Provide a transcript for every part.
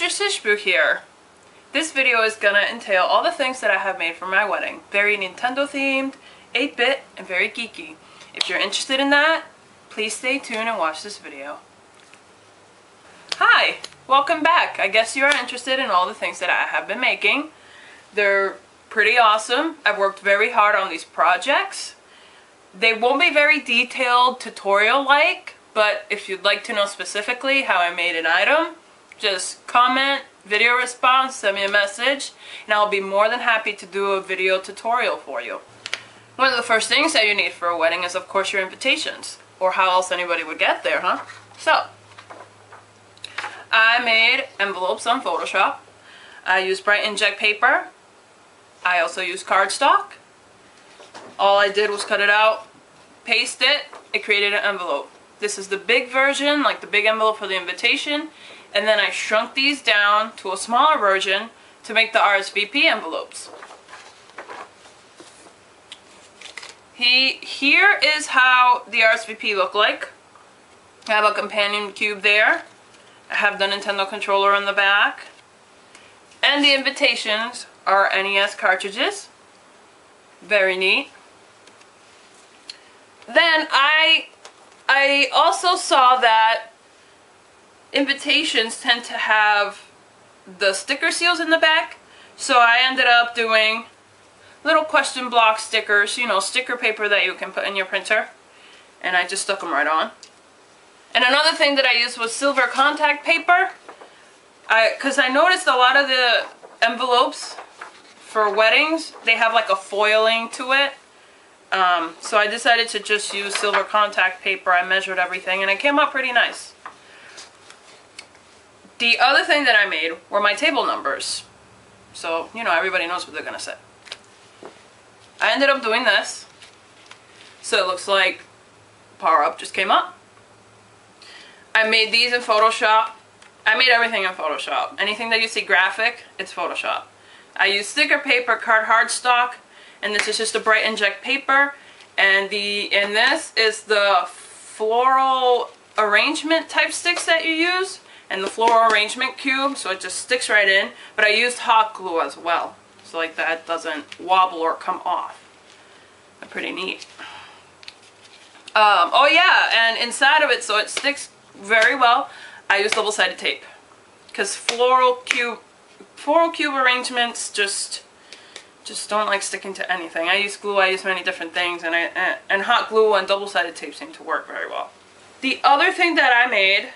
Sister Sishboo here. This video is gonna entail all the things that I have made for my wedding. Very Nintendo themed, 8-bit, and very geeky. If you're interested in that, please stay tuned and watch this video. Hi! Welcome back. I guess you are interested in all the things that I have been making. They're pretty awesome. I've worked very hard on these projects. They won't be very detailed tutorial-like, but if you'd like to know specifically how I made an item, just comment, video response, send me a message, and I'll be more than happy to do a video tutorial for you. One of the first things that you need for a wedding is, of course, your invitations. Or how else anybody would get there, huh? So, I made envelopes on Photoshop. I used bright inkjet paper. I also used cardstock. All I did was cut it out, paste it, it created an envelope. This is the big version, like the big envelope for the invitation, and then I shrunk these down to a smaller version to make the RSVP envelopes. Here is how the RSVP look like. I have a companion cube there. I have the Nintendo controller on the back. And the invitations are NES cartridges. Very neat. Then I also saw that invitations tend to have the sticker seals in the back, so I ended up doing little question block stickers, you know, sticker paper that you can put in your printer, and I just stuck them right on. And another thing that I used was silver contact paper, because I noticed a lot of the envelopes for weddings, they have like a foiling to it. So I decided to just use silver contact paper. I measured everything and it came out pretty nice. The other thing that I made were my table numbers. So, you know, everybody knows what they're going to say. I ended up doing this. So it looks like Power Up just came up. I made these in Photoshop. I made everything in Photoshop. Anything that you see graphic, it's Photoshop. I used sticker paper, card hardstock, and this is just a bright inkjet paper, and this is the floral arrangement type sticks that you use, and the floral arrangement cube, so it just sticks right in, but I used hot glue as well, so like that doesn't wobble or come off. They're pretty neat. Oh yeah, and inside of it, so it sticks very well, I use double-sided tape, because floral cube arrangements just don't like sticking to anything. I use glue, I use many different things, and hot glue and double-sided tape seem to work very well. The other thing that I made,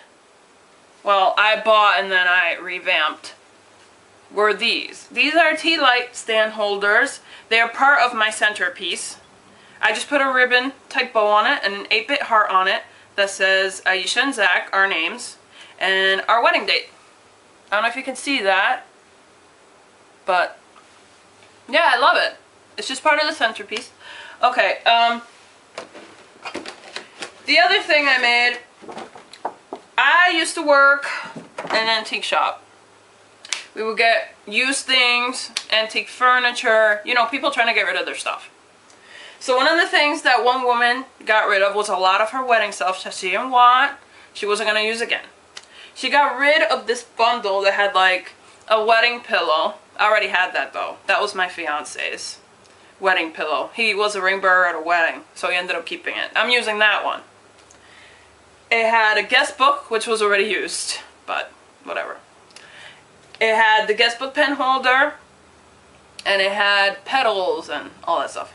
well, I bought and then I revamped, were these. These are tea light stand holders. They are part of my centerpiece. I just put a ribbon type bow on it and an 8-bit heart on it that says Aisha and Zach, our names, and our wedding date. I don't know if you can see that, but yeah, I love it. It's just part of the centerpiece. Okay, the other thing I made, I used to work in an antique shop. We would get used things, antique furniture, you know, people trying to get rid of their stuff. So one of the things that one woman got rid of was a lot of her wedding stuff that she didn't want, she wasn't going to use again. She got rid of this bundle that had like a wedding pillow. I already had that though. That was my fiance's wedding pillow. He was a ring bearer at a wedding, so he ended up keeping it. I'm using that one. It had a guest book, which was already used, but whatever. It had the guest book pen holder, and it had petals and all that stuff.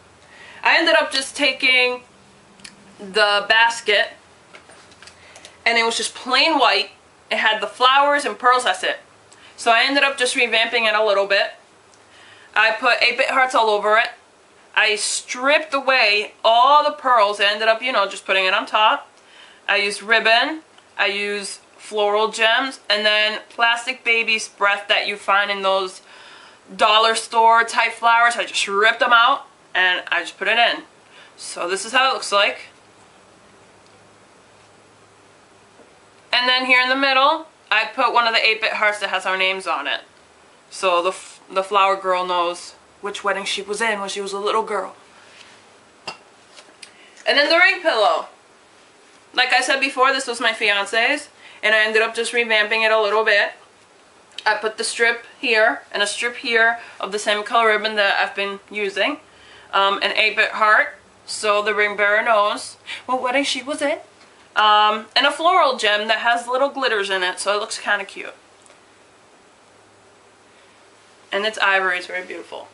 I ended up just taking the basket, and it was just plain white. It had the flowers and pearls, that's it. So I ended up just revamping it a little bit. I put 8-bit hearts all over it. I stripped away all the pearls. I ended up, you know, just putting it on top. I used ribbon. I used floral gems. And then plastic baby's breath that you find in those dollar store type flowers. I just ripped them out and I just put it in. So this is how it looks like. And then here in the middle, I put one of the 8-bit hearts that has our names on it. So the flower girl knows which wedding she was in when she was a little girl. And then the ring pillow. Like I said before, this was my fiance's, and I ended up just revamping it a little bit. I put the strip here and a strip here of the same color ribbon that I've been using. An 8-bit heart, so the ring bearer knows what wedding she was in. And a floral gem that has little glitters in it, so it looks kind of cute. And it's ivory, it's very beautiful.